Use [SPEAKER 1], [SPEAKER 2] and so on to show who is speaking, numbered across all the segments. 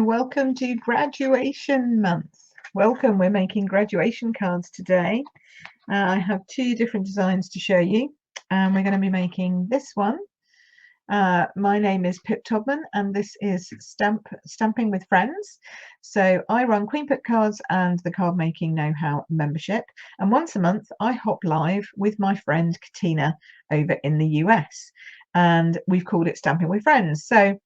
[SPEAKER 1] welcome to graduation month. Welcome, we're making graduation cards today. I have two different designs to show you, and we're going to be making this one. My name is Pip Todman, and this is Stampin With Friends. So I run Queen Pip Cards and the Card Making Know-How membership, and once a month I hop live with my friend Katina over in the US, and we've called it Stampin With Friends. So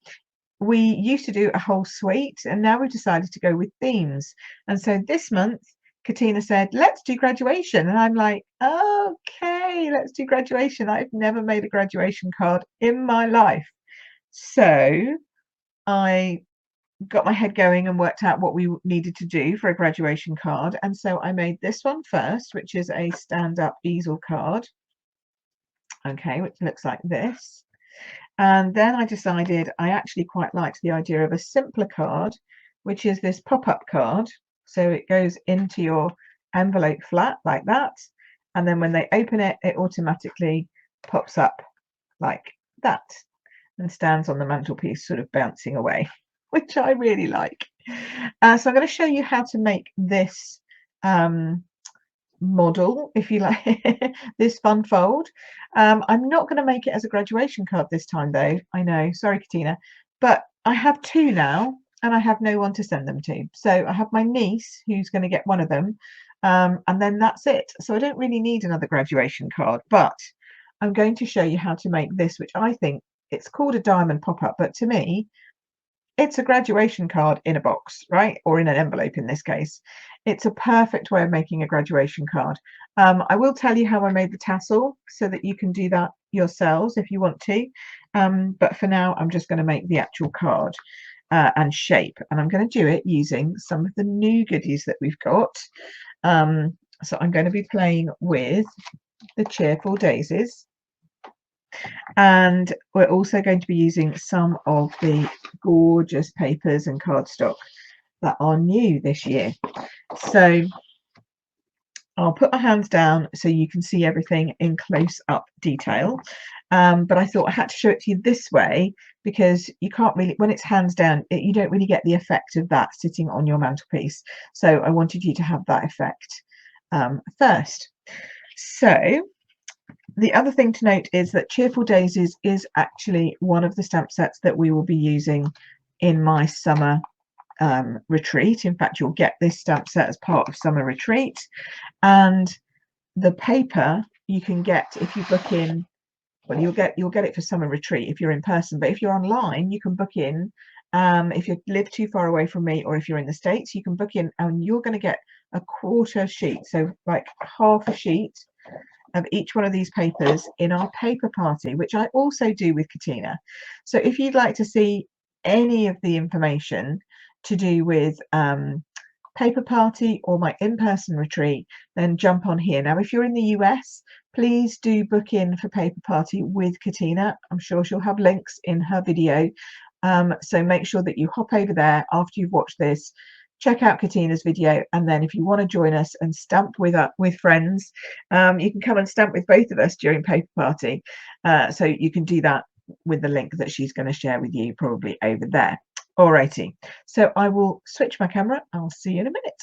[SPEAKER 1] we used to do a whole suite, and now we've decided to go with themes. And so this month Katina said, let's do graduation, and I'm like, okay, let's do graduation. I've never made a graduation card in my life, so I got my head going and worked out what we needed to do for a graduation card. And so I made this one first, which is a stand-up easel card, okay, which looks like this. And then I decided I actually quite liked the idea of a simpler card, which is this pop-up card. So it goes into your envelope flat like that, and then when they open it, it automatically pops up like that and stands on the mantelpiece, sort of bouncing away, which I really like. So I'm going to show you how to make this model, if you like, this fun fold. I'm not going to make it as a graduation card this time though, I know, sorry Katina, but I have two now and I have no one to send them to. So I have my niece who's going to get one of them, and then that's it. So I don't really need another graduation card, but I'm going to show you how to make this, which I think, it's called a diamond pop-up, but to me it's a graduation card in a box, right? Or in an envelope in this case. It's a perfect way of making a graduation card. I will tell you how I made the tassel so that you can do that yourselves if you want to. But for now, I'm just going to make the actual card and shape. And I'm going to do it using some of the new goodies that we've got. So I'm going to be playing with the Cheerful Daisies. And we're also going to be using some of the gorgeous papers and cardstock that are new this year. So I'll put my hands down so you can see everything in close-up detail, but I thought I had to show it to you this way because you can't really, when it's hands down, you don't really get the effect of that sitting on your mantelpiece. So I wanted you to have that effect first. So the other thing to note is that Cheerful Daisies is actually one of the stamp sets that we will be using in my summer retreat. In fact, you'll get this stamp set as part of summer retreat, and the paper you can get if you book in. Well, you'll get it for summer retreat if you're in person, but if you're online, you can book in. If you live too far away from me, or if you're in the States, you can book in, and you're going to get a quarter sheet, so like half a sheet of each one of these papers in our paper party, which I also do with Katina. So if you'd like to see any of the information to do with paper party or my in-person retreat, then jump on here. Now if you're in the US, please do book in for paper party with Katina. I'm sure she'll have links in her video, so make sure that you hop over there after you've watched this, check out Katina's video, and then if you want to join us and stamp with friends, you can come and stamp with both of us during paper party. So you can do that with the link that she's going to share with you probably over there. Alrighty, so I will switch my camera. I'll see you in a minute.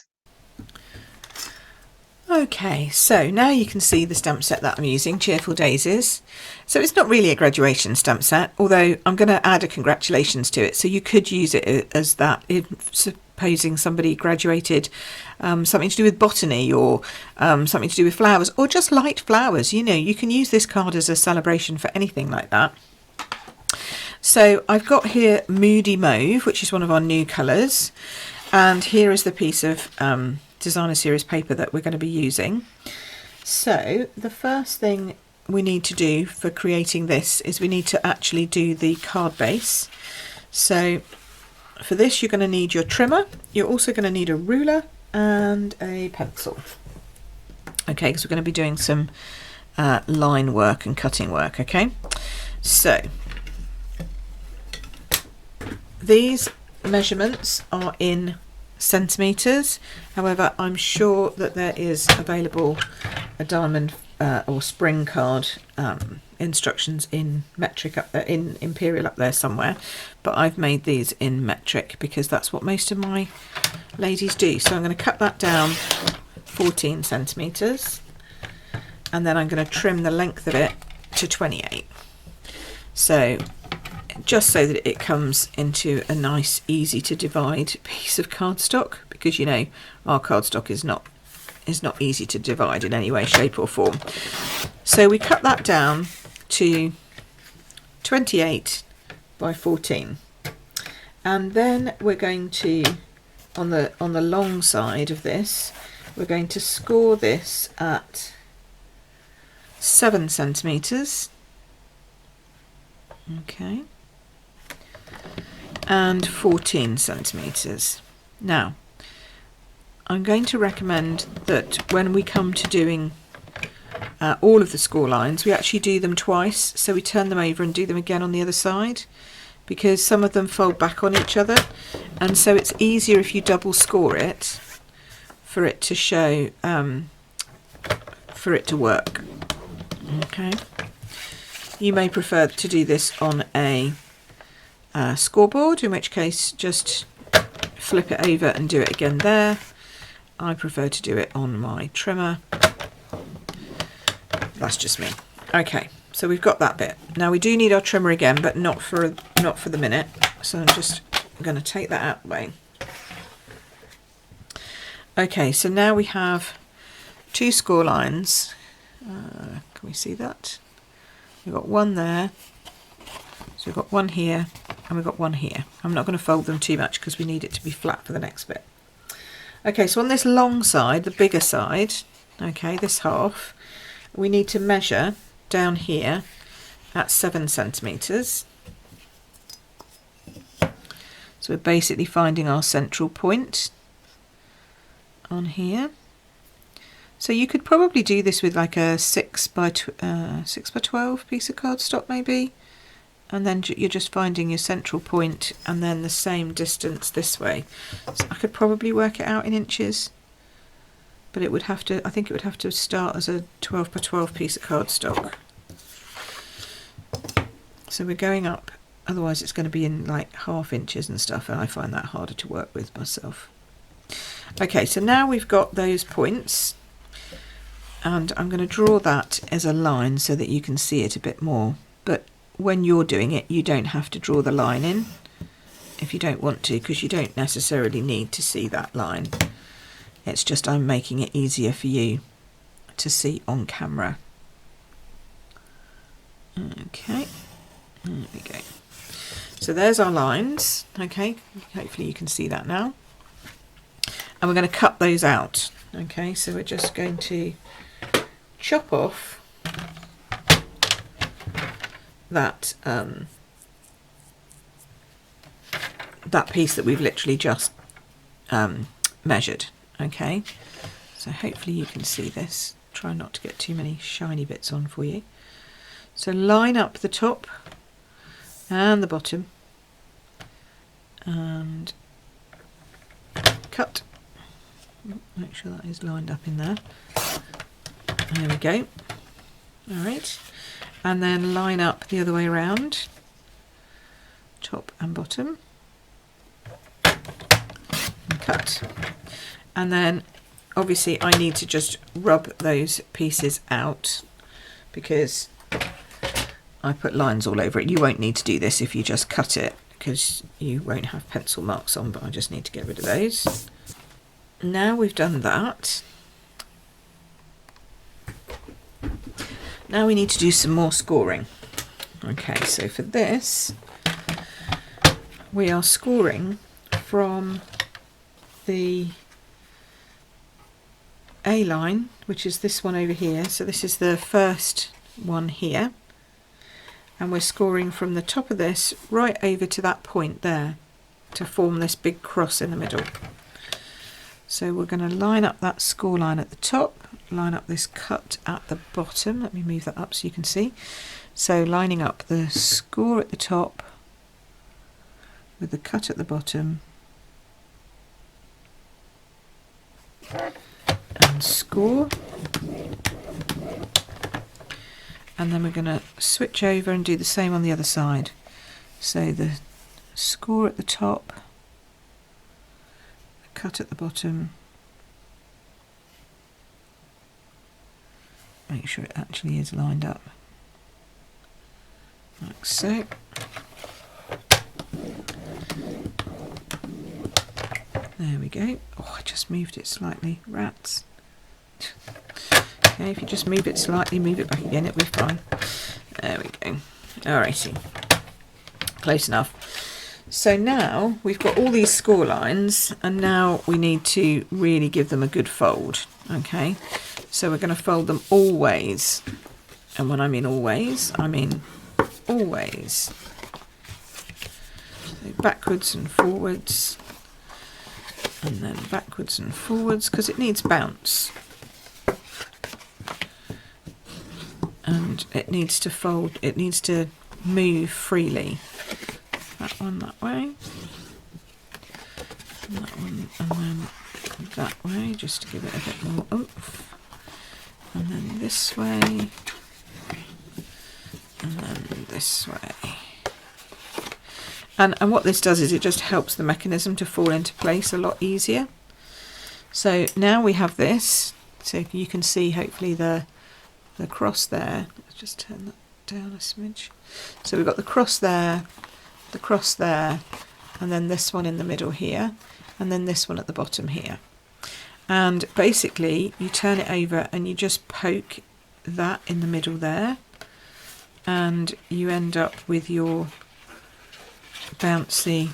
[SPEAKER 2] Okay, so now you can see the stamp set that I'm using, Cheerful Daisies. So it's not really a graduation stamp set, although I'm going to add a congratulations to it. So you could use it as that, supposing somebody graduated something to do with botany, or something to do with flowers, or just light flowers. You know, you can use this card as a celebration for anything like that. So I've got here Moody Mauve, which is one of our new colours, and here is the piece of designer series paper that we're going to be using. So the first thing we need to do for creating this is we need to actually do the card base. So for this you're going to need your trimmer, you're also going to need a ruler and a pencil. Okay, because we're going to be doing some line work and cutting work. Okay, so these measurements are in centimeters. However, I'm sure that there is available a diamond or spring card instructions in metric up there, in Imperial up there somewhere, but I've made these in metric because that's what most of my ladies do. So I'm going to cut that down 14 centimeters, and then I'm going to trim the length of it to 28. So just so that it comes into a nice, easy to divide piece of cardstock, because you know our cardstock is not easy to divide in any way, shape or form. So we cut that down to 28 by 14, and then we're going to, on the long side of this, we're going to score this at 7 centimeters. Okay, and 14 centimeters. Now I'm going to recommend that when we come to doing all of the score lines, we actually do them twice. So we turn them over and do them again on the other side, because some of them fold back on each other, and so it's easier if you double score it for it to show, for it to work. Okay. You may prefer to do this on a scoreboard, in which case just flip it over and do it again there. I prefer to do it on my trimmer. That's just me. Okay, so we've got that bit. Now we do need our trimmer again, but not for the minute. So I'm just going to take that out of the way. Okay, so now we have 2 score lines. Can we see that? We've got one there, so we've got one here, and we've got one here. I'm not going to fold them too much because we need it to be flat for the next bit. Okay, so on this long side, the bigger side, okay, this half, we need to measure down here at 7 centimeters. So we're basically finding our central point on here. So you could probably do this with like a 6 by 12 piece of cardstock maybe, and then you're just finding your central point and then the same distance this way. So I could probably work it out in inches, but it would have to, I think it would have to start as a 12 by 12 piece of cardstock. So we're going up, otherwise it's going to be in like ½ inches and stuff, and I find that harder to work with myself. Okay, so now we've got those points, and I'm going to draw that as a line so that you can see it a bit more. But when you're doing it, you don't have to draw the line in if you don't want to, because you don't necessarily need to see that line. It's just I'm making it easier for you to see on camera. Okay, there we go. So there's our lines. Okay, hopefully you can see that now. And we're going to cut those out. Okay, so we're just going to chop off that that piece that we've literally just measured. Okay, so hopefully you can see this. Try not to get too many shiny bits on for you. So line up the top and the bottom and cut. Make sure that is lined up in there. There we go. All right, and then line up the other way around, top and bottom, and cut. And then obviously I need to just rub those pieces out because I put lines all over it. You won't need to do this if you just cut it, because you won't have pencil marks on, but I just need to get rid of those. Now we've done that, now we need to do some more scoring. Okay, so for this we are scoring from the A line, which is this one over here. So this is the first one here, and we're scoring from the top of this right over to that point there to form this big cross in the middle. So we're going to line up that score line at the top, line up this cut at the bottom. Let me move that up so you can see. So lining up the score at the top with the cut at the bottom and score. and then we're going to switch over and do the same on the other side. So the score at the top, the cut at the bottom, make sure it actually is lined up like so. There we go. Oh, I just moved it slightly. Rats. Okay, if you just move it slightly, move it back again, it'll be fine. There we go. Alrighty. Close enough. So now we've got all these score lines, and now we need to really give them a good fold. Okay, so we're going to fold them always. And when I mean always, I mean always. So backwards and forwards. And then backwards and forwards, because it needs bounce. And it needs to fold, it needs to move freely. That one that way. And that one, and then that way, just to give it a bit more oomph. And then this way. And then this way. And what this does is it just helps the mechanism to fall into place a lot easier. So now we have this. So you can see hopefully the cross there. Let's just turn that down a smidge. So we've got the cross there, and then this one in the middle here, and then this one at the bottom here. And basically you turn it over and you just poke that in the middle there, and you end up with your bouncy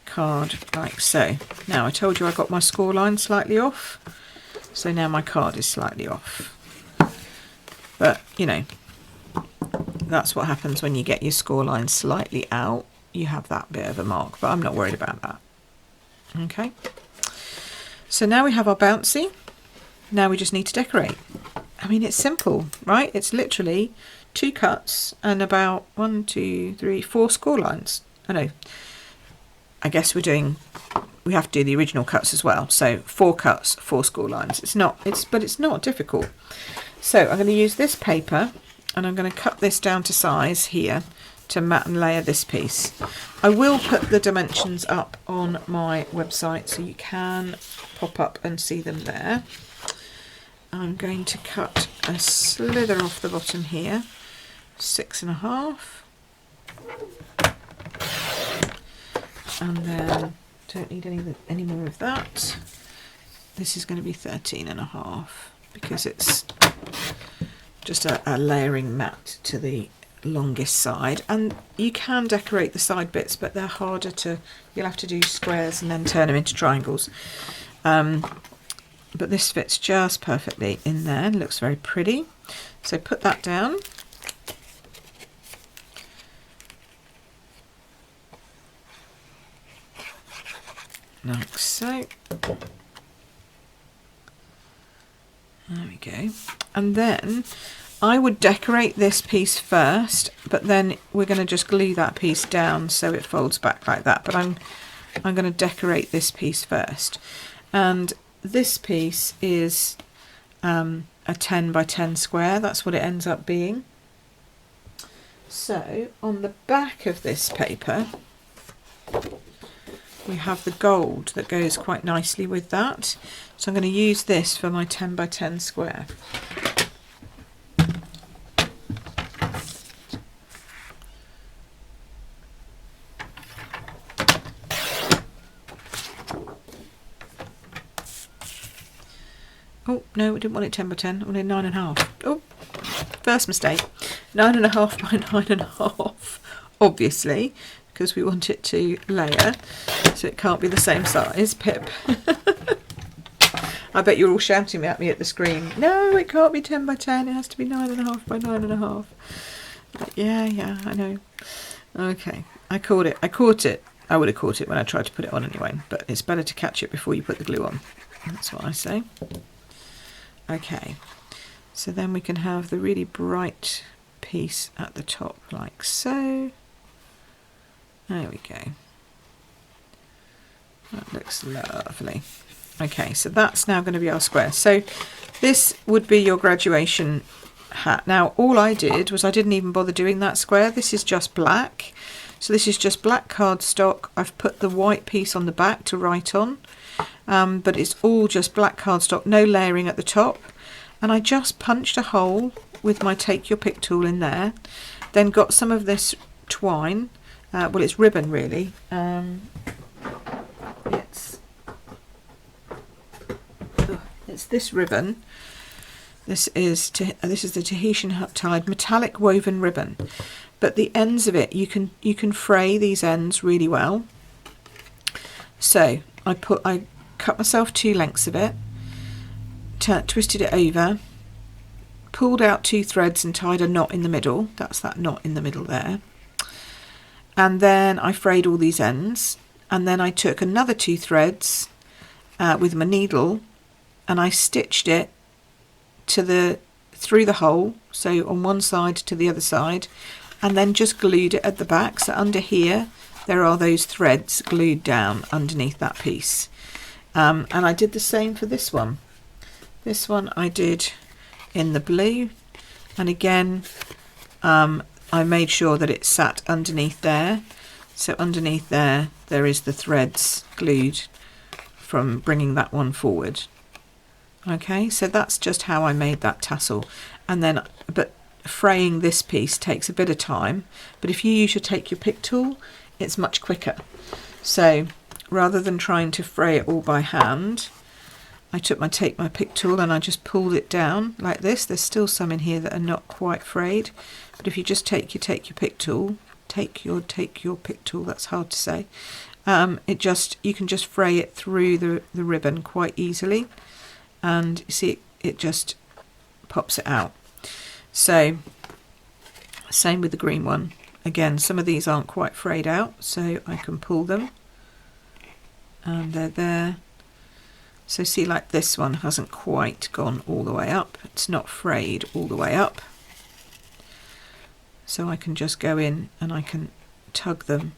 [SPEAKER 2] card like so. Now I told you I got my score line slightly off, so now my card is slightly off. But you know, that's what happens when you get your score line slightly out. You have that bit of a mark, but I'm not worried about that. Okay, so now we have our bouncy. Now we just need to decorate. I mean, it's simple, right? It's literally 2 cuts and about 1, 2, 3, 4 score lines. I know. I guess we have to do the original cuts as well. So 4 cuts, 4 score lines. But it's not difficult. So I'm going to use this paper and I'm going to cut this down to size here to mat and layer this piece. I will put the dimensions up on my website so you can pop up and see them there. I'm going to cut a slither off the bottom here, 6.5, and then don't need any more of that. This is going to be 13.5 because it's just a layering mat to the longest side, and you can decorate the side bits, but they're harder to. You'll have to do squares and then turn them into triangles. But this fits just perfectly in there and looks very pretty. So put that down. Like so. There we go. And then I would decorate this piece first, but then we're going to just glue that piece down so it folds back like that. But I'm going to decorate this piece first. And this piece is a 10 by 10 square. That's what it ends up being. So on the back of this paper, we have the gold that goes quite nicely with that. So I'm going to use this for my 10 by 10 square. Oh, no, we didn't want it 10 by 10. I wanted 9.5. Oh, first mistake. 9.5 by 9.5, obviously, because we want it to layer, so it can't be the same size. Pip. I bet you're all shouting at me at the screen. No, it can't be 10 by 10. It has to be 9.5 by 9.5. But yeah, I know. Okay, I caught it. I would have caught it when I tried to put it on anyway, but it's better to catch it before you put the glue on. That's what I say. Okay, so then we can have the really bright piece at the top like so. There we go. That looks lovely. Okay, so that's now going to be our square. So this would be your graduation hat. Now all I did was I didn't even bother doing that square. This is just black, so this is just black cardstock. I've put the white piece on the back to write on, but it's all just black cardstock, no layering at the top, and I just punched a hole with my take your pick tool in there, then got some of this twine, well it's ribbon really, it's this ribbon. This is the Tahitian tied metallic woven ribbon, but the ends of it you can fray these ends really well. So I cut myself 2 lengths of it, twisted it over, pulled out 2 threads and tied a knot in the middle. That's that knot in the middle there. And then I frayed all these ends, and then I took another 2 threads with my needle and I stitched it through the hole, so on one side to the other side, and then just glued it at the back. So under here there are those threads glued down underneath that piece. And I did the same for this one. This one I did in the blue, and again I made sure that it sat underneath there. So underneath there is the threads glued from bringing that one forward. Okay, so that's just how I made that tassel. And then, but fraying this piece takes a bit of time, but if you use your take your pick tool, it's much quicker. So rather than trying to fray it all by hand, I took my take my pick tool and I just pulled it down like this. There's still some in here that are not quite frayed, but if you just take your pick tool, take your pick tool, that's hard to say, you can just fray it through the ribbon quite easily, and you see it just pops it out. So same with the green one. Again, some of these aren't quite frayed out, so I can pull them and they're there. So see, like this one hasn't quite gone all the way up, it's not frayed all the way up, so I can just go in and I can tug them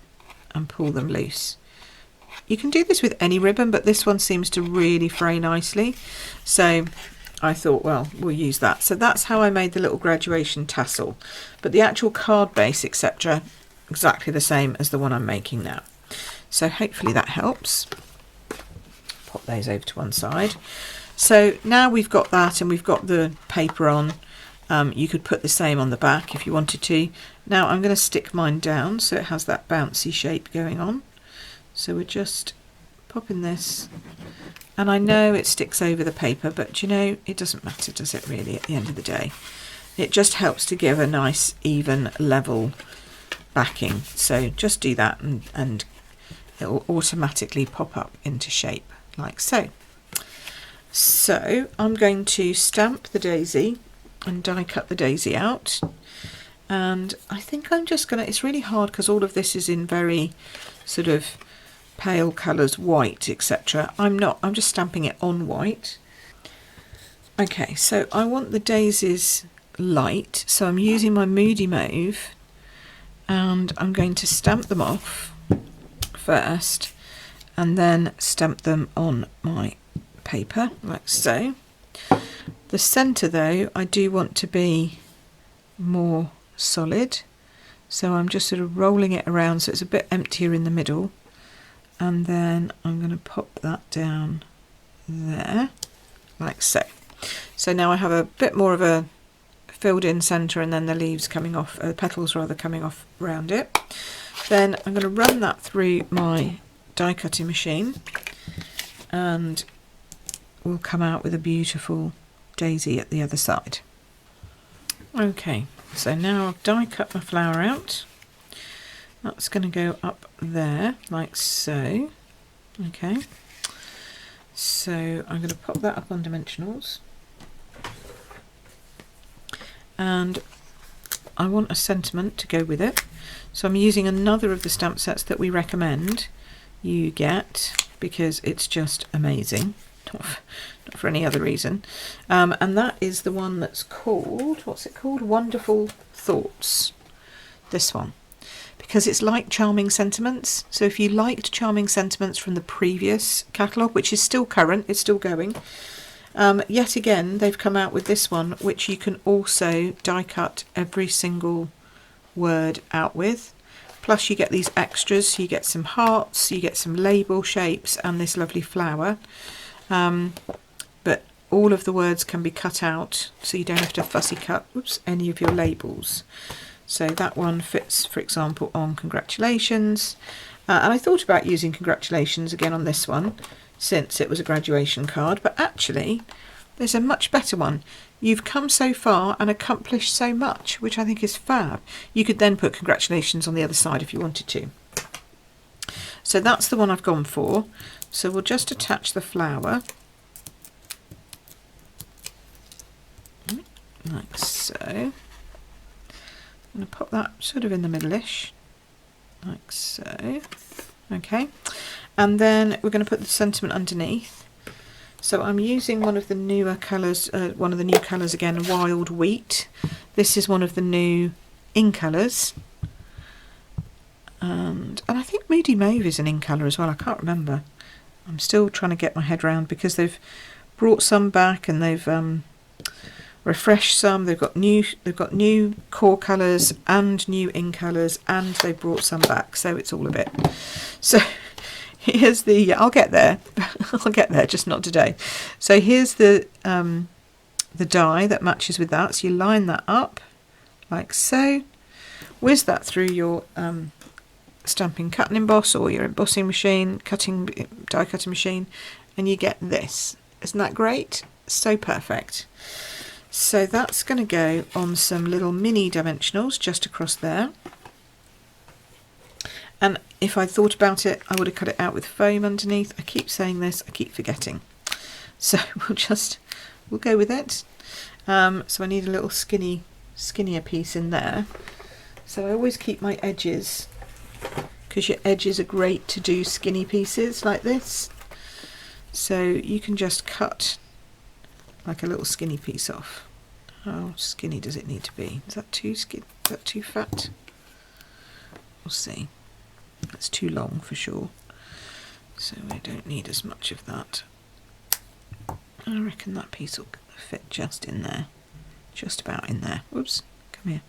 [SPEAKER 2] and pull them loose. You can do this with any ribbon, but this one seems to really fray nicely, so I thought, well, we'll use that. So that's how I made the little graduation tassel, but the actual card base, etc., exactly the same as the one I'm making now. So hopefully that helps. Pop those over to one side. So now we've got that and we've got the paper on. You could put the same on the back if you wanted to. Now I'm going to stick mine down so it has that bouncy shape going on. So we're just popping this, and I know it sticks over the paper, but you know, it doesn't matter, does it really, at the end of the day? It just helps to give a nice even level backing. So just do that and it will automatically pop up into shape like so. So I'm going to stamp the daisy and die cut the daisy out, and I think I'm just gonna, it's really hard because all of this is in very sort of pale colours, white, etc. I'm just stamping it on white. Okay, so I want the daisies light, so I'm using my Moody Mauve and I'm going to stamp them off first and then stamp them on my paper like so. The centre though I do want to be more solid, so I'm just sort of rolling it around so it's a bit emptier in the middle, and then I'm going to pop that down there like so. So now I have a bit more of a filled in centre, and then the leaves coming off, petals rather, coming off around it. Then I'm going to run that through my die cutting machine and we'll come out with a beautiful daisy at the other side. Okay, so now I've die cut my flower out. That's going to go up there like so. Okay, so I'm going to pop that up on dimensionals, and I want a sentiment to go with it, so I'm using another of the stamp sets that we recommend you get because it's just amazing, not for any other reason, and that is the one that's called, what's it called, Wonderful Thoughts, this one, because it's like Charming Sentiments. So if you liked Charming Sentiments from the previous catalogue, which is still current, it's still going, Yet again, they've come out with this one, which you can also die cut every single word out with. Plus you get these extras, you get some hearts, you get some label shapes and this lovely flower. But all of the words can be cut out, so you don't have to fussy cut any of your labels. So that one fits, for example, on congratulations. And I thought about using congratulations again on this one, since it was a graduation card, but actually there's a much better one. You've come so far and accomplished so much, which I think is fab. You could then put congratulations on the other side if you wanted to. So that's the one I've gone for. So we'll just attach the flower. Like so. I'm going to pop that sort of in the middle-ish. Like so. Okay. And then we're going to put the sentiment underneath. So I'm using one of the newer colours, one of the new colours again, Wild Wheat. This is one of the new in colours. And I think Moody Mauve is an in colour as well, I can't remember. I'm still trying to get my head around because they've brought some back and they've refreshed some. They've got new core colours and new in colours, and they brought some back, so it's all a bit. So here's the, I'll get there, I'll get there, just not today. So here's the die that matches with that. So you line that up like so, whiz that through your Stampin' Cut and Emboss or your embossing machine, die cutting machine, and you get this. Isn't that great? So perfect. So that's going to go on some little mini dimensionals just across there. And if I thought about it, I would have cut it out with foam underneath. I keep saying this, I keep forgetting. So we'll go with it. So I need a little skinnier piece in there. So I always keep my edges, because your edges are great to do skinny pieces like this. So you can just cut like a little skinny piece off. How skinny does it need to be? Is that too skinny? Is that too fat? We'll see. That's too long for sure. So I don't need as much of that. I reckon that piece will fit just in there. Just about in there. Whoops, come here.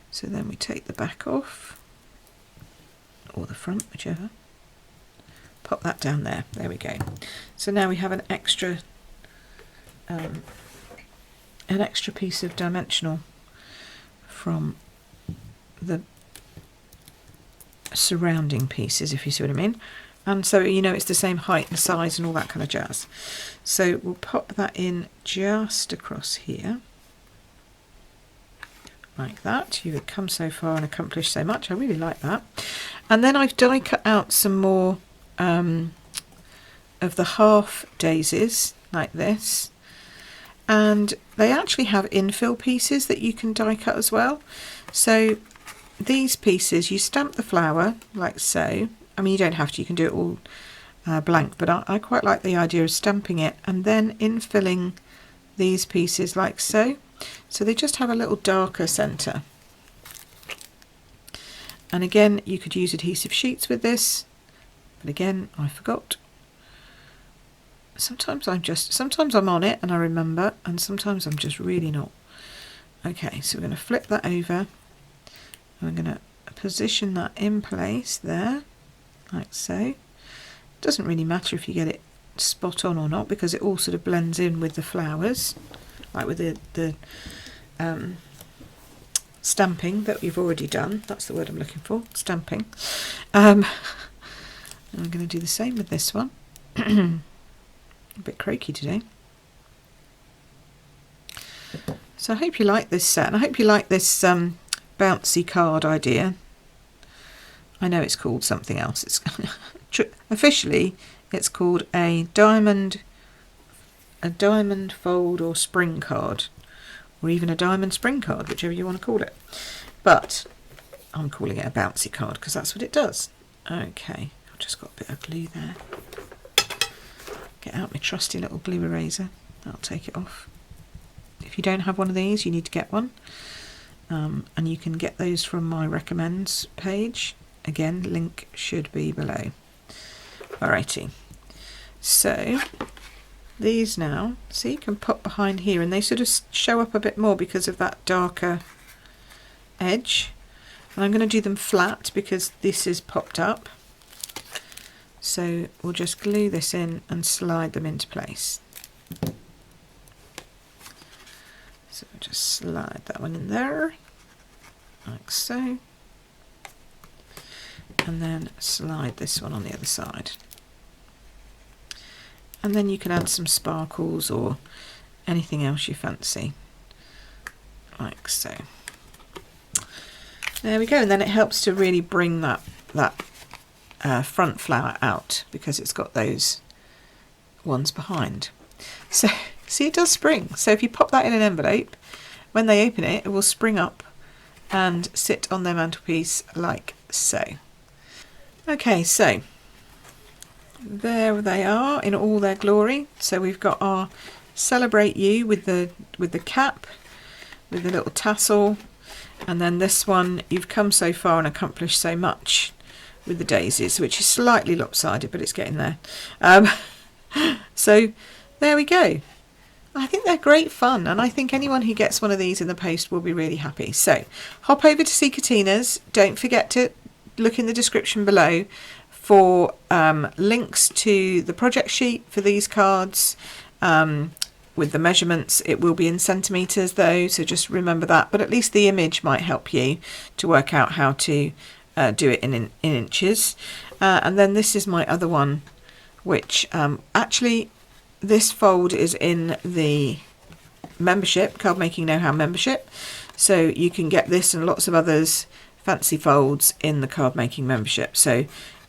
[SPEAKER 2] So then we take the back off, or the front, whichever. Pop that down there. There we go. So now we have an extra piece of dimensional from the surrounding pieces, if you see what I mean. And so you know it's the same height and size and all that kind of jazz. So we'll pop that in just across here. Like that. You've come so far and accomplished so much. I really like that. And then I've die cut out some more of the half daisies like this, and they actually have infill pieces that you can die cut as well. So these pieces, you stamp the flower like so. I mean, you don't have to, you can do it all blank, but I quite like the idea of stamping it and then infilling these pieces like so. So they just have a little darker centre. And again, you could use adhesive sheets with this, but again, I forgot. Sometimes I'm on it and I remember, and sometimes I'm just really not. Okay, so we're going to flip that over. I'm going to position that in place there, like so. It doesn't really matter if you get it spot on or not, because it all sort of blends in with the flowers, like with the stamping that we've already done. That's the word I'm looking for, stamping. And I'm going to do the same with this one. A bit croaky today. So I hope you like this set, and I hope you like this bouncy card idea. I know it's called something else. It's officially it's called a diamond fold or spring card, or even a diamond spring card, whichever you want to call it. But I'm calling it a bouncy card because that's what it does. Okay, I've just got a bit of glue there. Get out my trusty little glue eraser. That'll take it off. If you don't have one of these, you need to get one. And you can get those from my recommends page. Again, link should be below. Alrighty. So these now, see, you can pop behind here and they sort of show up a bit more because of that darker edge. And I'm going to do them flat because this is popped up. So we'll just glue this in and slide them into place. So we'll just slide that one in there, like so. And then slide this one on the other side. And then you can add some sparkles or anything else you fancy, like so. There we go, and then it helps to really bring that front flower out because it's got those ones behind. So see, it does spring. So if you pop that in an envelope, when they open it, it will spring up and sit on their mantelpiece like so. Okay, so there they are in all their glory. So we've got our Celebrate You with the cap, with the little tassel, and then this one, You've Come So Far and Accomplished So Much, with the daisies, which is slightly lopsided, but it's getting there. So there we go. I think they're great fun, and I think anyone who gets one of these in the post will be really happy. So hop over to see Katina's. Don't forget to look in the description below for links to the project sheet for these cards with the measurements. It will be in centimetres though, so just remember that, but at least the image might help you to work out how to do it in inches. And then this is my other one, which actually this fold is in the membership, Card Making Know-How membership, so you can get this and lots of others fancy folds in the Card Making membership. So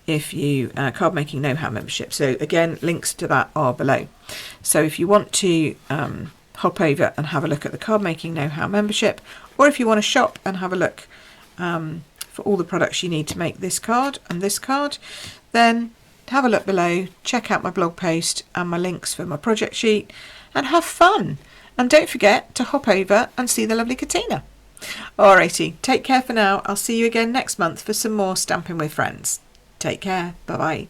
[SPEAKER 2] if you Card Making Know-How membership, so again, links to that are below. So if you want to hop over and have a look at the Card Making Know-How membership, or if you want to shop and have a look for all the products you need to make this card and this card, then have a look below, check out my blog post and my links for my project sheet, and have fun. And don't forget to hop over and see the lovely Katina. Alrighty, take care for now. I'll see you again next month for some more Stampin' With Friends. Take care. Bye bye.